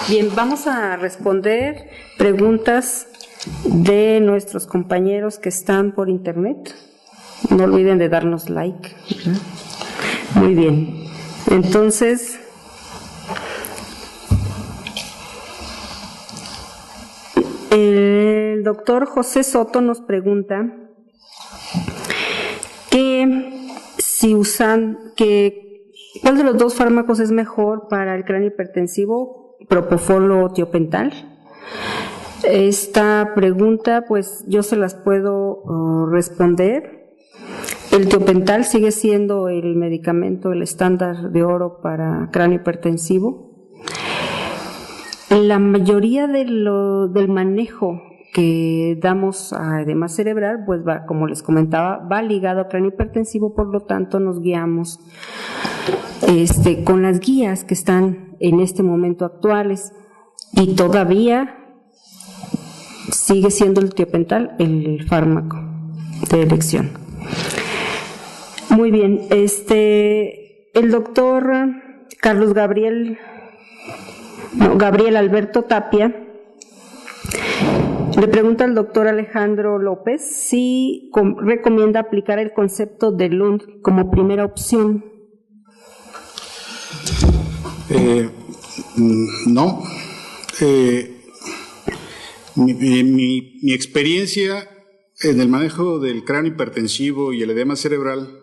Bien, vamos a responder preguntas de nuestros compañeros que están por internet. No olviden de darnos like, ¿verdad? Muy bien. Entonces, el doctor José Soto nos pregunta ¿cuál de los dos fármacos es mejor para el cráneo hipertensivo, propofol o tiopental? Esta pregunta, pues yo se las puedo responder. El tiopental sigue siendo el medicamento, el estándar de oro para cráneo hipertensivo. La mayoría del manejo que damos a edema cerebral, pues va, como les comentaba, va ligado a cráneo hipertensivo, por lo tanto nos guiamos con las guías que están en este momento actuales, y todavía sigue siendo el tiopental el fármaco de elección. Muy bien, el doctor Gabriel Alberto Tapia le pregunta al doctor Alejandro López si recomienda aplicar el concepto de Lund como primera opción. No. Mi experiencia en el manejo del cráneo hipertensivo y el edema cerebral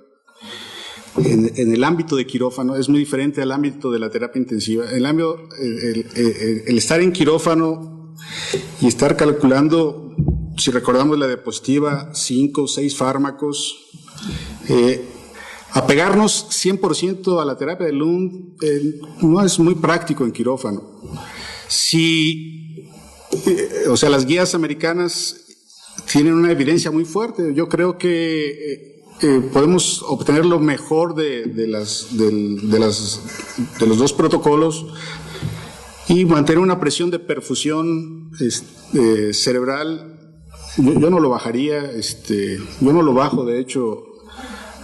en el ámbito de quirófano es muy diferente al ámbito de la terapia intensiva. El estar en quirófano y estar calculando, si recordamos la diapositiva, 5 o 6 fármacos, apegarnos 100% a la terapia de Lund no es muy práctico en quirófano. Las guías americanas tienen una evidencia muy fuerte. Yo creo que podemos obtener lo mejor de los dos protocolos y mantener una presión de perfusión cerebral. Yo no lo bajaría, yo no lo bajo, de hecho,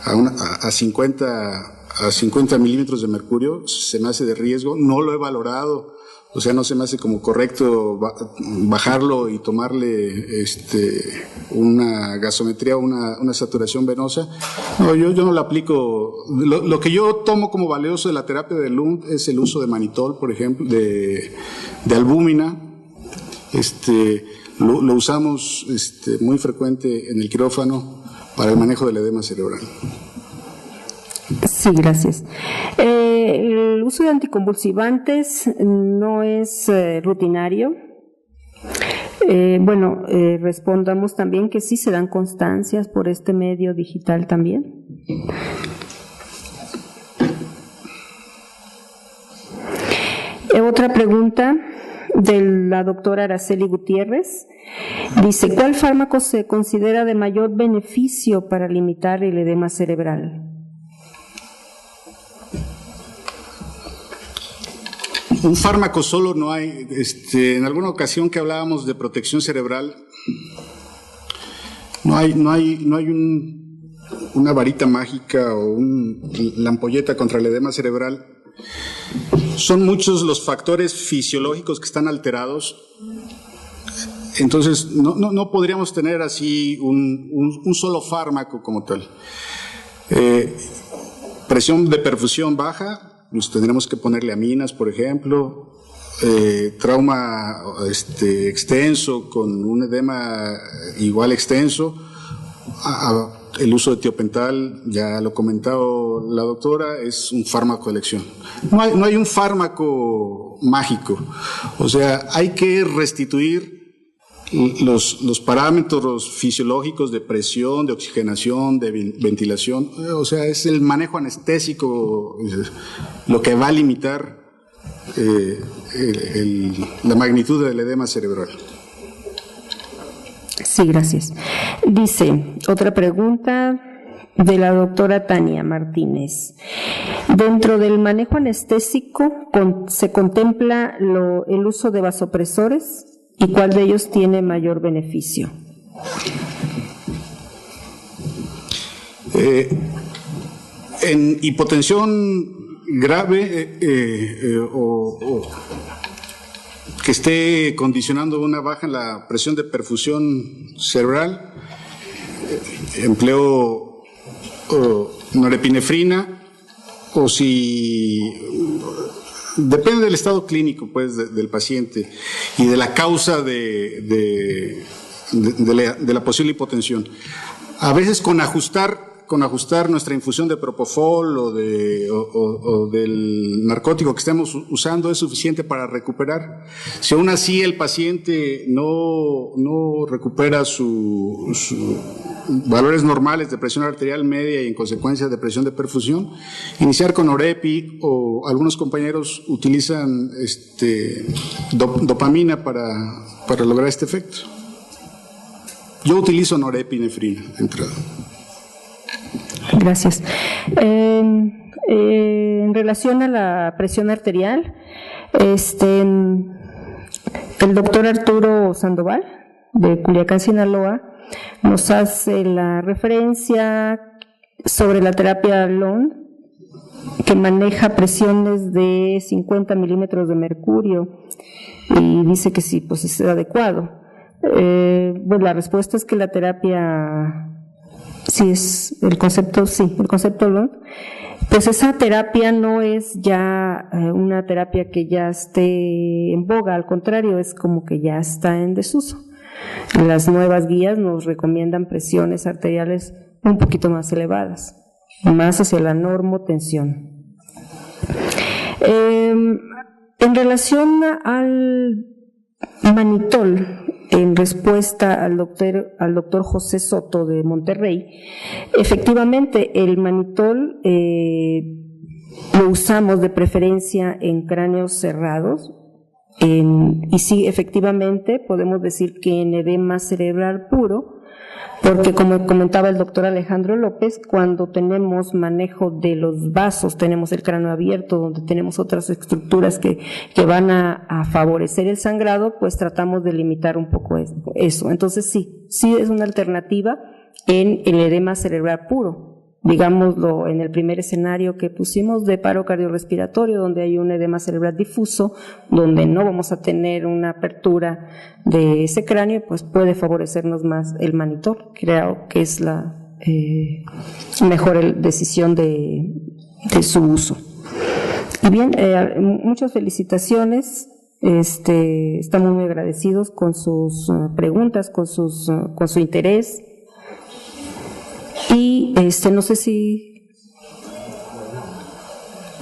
a 50 milímetros de mercurio. Se me hace de riesgo, no lo he valorado, o sea, no se me hace como correcto bajarlo y tomarle una gasometría, una saturación venosa. No, yo no lo aplico. Lo que yo tomo como valioso de la terapia de Lund es el uso de manitol, por ejemplo, de albúmina. Lo usamos muy frecuente en el quirófano para el manejo del edema cerebral. Sí, gracias. El uso de anticonvulsivantes no es rutinario. Respondamos también que sí se dan constancias por este medio digital también. Otra pregunta de la doctora Araceli Gutiérrez. Dice, ¿cuál fármaco se considera de mayor beneficio para limitar el edema cerebral? Un fármaco solo no hay. En alguna ocasión que hablábamos de protección cerebral, no hay una varita mágica o la ampolleta contra el edema cerebral. Son muchos los factores fisiológicos que están alterados. Entonces, no podríamos tener así un solo fármaco como tal. Presión de perfusión baja, pues tendremos que ponerle aminas, por ejemplo. Trauma extenso con un edema igual extenso. El uso de tiopental, ya lo ha comentado la doctora, es un fármaco de elección. No hay un fármaco mágico. O sea, hay que restituir los parámetros fisiológicos de presión, de oxigenación, de ventilación. O sea, es el manejo anestésico lo que va a limitar la magnitud del edema cerebral. Sí, gracias. Dice, otra pregunta de la doctora Tania Martínez. Dentro del manejo anestésico, ¿se contempla el uso de vasopresores? ¿Y cuál de ellos tiene mayor beneficio? En hipotensión grave que esté condicionando una baja en la presión de perfusión cerebral, empleo norepinefrina, o si depende del estado clínico, pues, del paciente y de la causa de la posible hipotensión. A veces con ajustar nuestra infusión de propofol o del narcótico que estemos usando es suficiente para recuperar. Si aún así el paciente no recupera sus valores normales de presión arterial media y en consecuencia de presión de perfusión, iniciar con Norepi, o algunos compañeros utilizan dopamina para lograr este efecto. Yo utilizo norepinefrina de entrada. Gracias. En relación a la presión arterial, el doctor Arturo Sandoval, de Culiacán, Sinaloa, nos hace la referencia sobre la terapia LON, que maneja presiones de 50 milímetros de mercurio, y dice que sí, pues es adecuado. Bueno, la respuesta es que la terapia, sí es el concepto LON, pues esa terapia no es ya una terapia que ya esté en boga, al contrario, es como que ya está en desuso. Las nuevas guías nos recomiendan presiones arteriales un poquito más elevadas, más hacia la normotensión. En relación al manitol, en respuesta al doctor José Soto de Monterrey, efectivamente el manitol lo usamos de preferencia en cráneos cerrados, y sí, efectivamente podemos decir que en edema cerebral puro, porque como comentaba el doctor Alejandro López, cuando tenemos manejo de los vasos, tenemos el cráneo abierto, donde tenemos otras estructuras que van a favorecer el sangrado, pues tratamos de limitar un poco eso. Entonces sí es una alternativa en el edema cerebral puro, digámoslo, en el primer escenario que pusimos de paro cardiorrespiratorio, donde hay un edema cerebral difuso, donde no vamos a tener una apertura de ese cráneo, pues puede favorecernos más el manitol. Creo que es la mejor decisión de su uso. Y bien, muchas felicitaciones. Estamos muy agradecidos con sus preguntas, con su interés. Y no sé si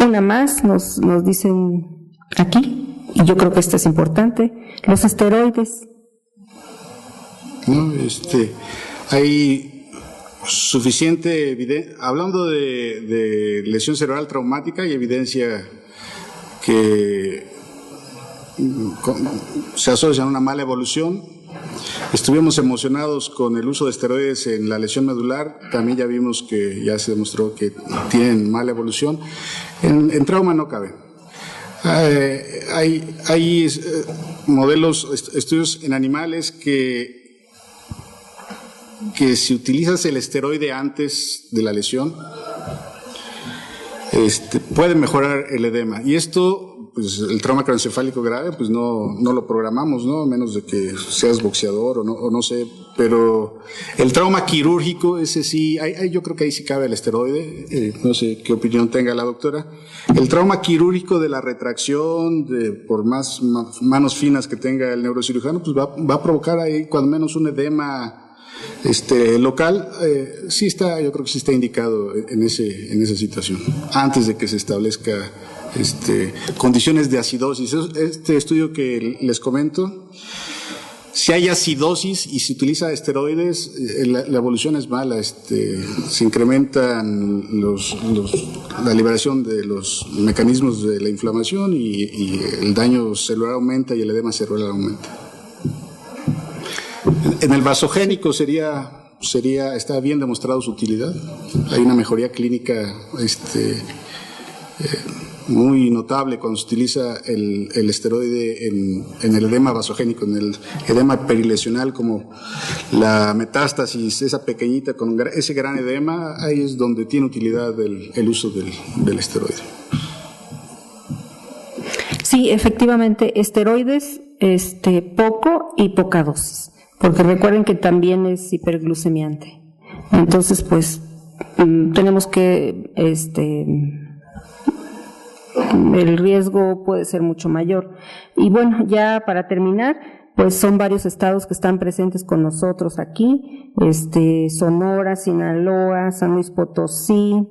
una más nos dicen aquí, y yo creo que esta es importante, los esteroides. No, hay suficiente evidencia, hablando de lesión cerebral traumática, hay evidencia que se asocia a una mala evolución. Estuvimos emocionados con el uso de esteroides en la lesión medular, también ya vimos que ya se demostró que tienen mala evolución. En trauma no cabe. Hay modelos, estudios en animales que si utilizas el esteroide antes de la lesión, puede mejorar el edema. Y esto, pues el trauma craneoencefálico grave, pues no lo programamos, ¿no? A menos de que seas boxeador o no sé, pero el trauma quirúrgico, ese sí, yo creo que ahí sí cabe el esteroide, no sé qué opinión tenga la doctora. El trauma quirúrgico de la retracción, por más manos finas que tenga el neurocirujano, pues va a provocar ahí cuando menos un edema local. Sí está, yo creo que sí está indicado en esa situación, antes de que se establezca condiciones de acidosis. Este estudio que les comento, si hay acidosis y se utiliza esteroides, la evolución es mala. Se incrementan la liberación de los mecanismos de la inflamación y el daño celular aumenta y el edema cerebral aumenta. En el vasogénico está bien demostrado su utilidad. Hay una mejoría clínica muy notable cuando se utiliza el esteroide en el edema vasogénico, en el edema perilesional, como la metástasis, esa pequeñita con ese gran edema. Ahí es donde tiene utilidad el uso del esteroide. Sí, Sí, efectivamente, esteroides, poco y poca dosis, porque recuerden que también es hiperglucemiante. Entonces, pues, tenemos que, el riesgo puede ser mucho mayor. Y bueno, ya para terminar, pues son varios estados que están presentes con nosotros aquí, Sonora, Sinaloa, San Luis Potosí,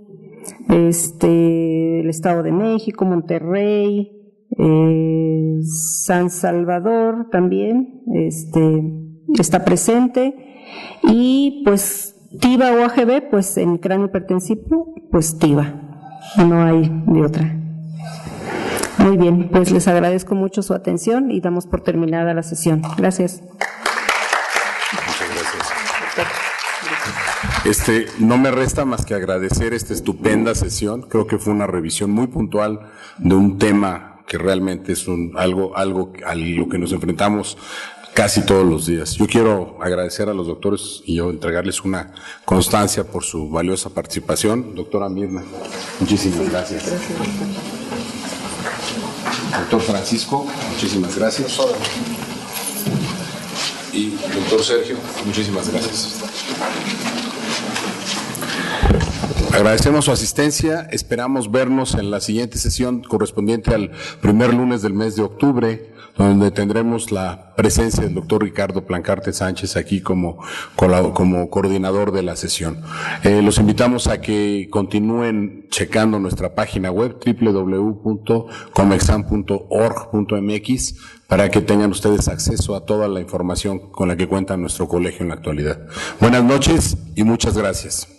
el Estado de México, Monterrey, San Salvador también, está presente, y pues TIVA o AGB, pues en cráneo hipertensivo, pues TIVA, no hay de otra. Muy bien, pues les agradezco mucho su atención y damos por terminada la sesión. Gracias. Muchas gracias. No me resta más que agradecer esta estupenda sesión. Creo que fue una revisión muy puntual de un tema que realmente es algo a lo que nos enfrentamos casi todos los días. Yo quiero agradecer a los doctores y yo entregarles una constancia por su valiosa participación. Doctora Mirna, muchísimas gracias. Doctor Francisco, muchísimas gracias. Y doctor Sergio, muchísimas gracias. Agradecemos su asistencia, esperamos vernos en la siguiente sesión correspondiente al primer lunes del mes de octubre, donde tendremos la presencia del doctor Ricardo Plancarte Sánchez aquí como coordinador de la sesión. Los invitamos a que continúen checando nuestra página web www.comexam.org.mx para que tengan ustedes acceso a toda la información con la que cuenta nuestro colegio en la actualidad. Buenas noches y muchas gracias.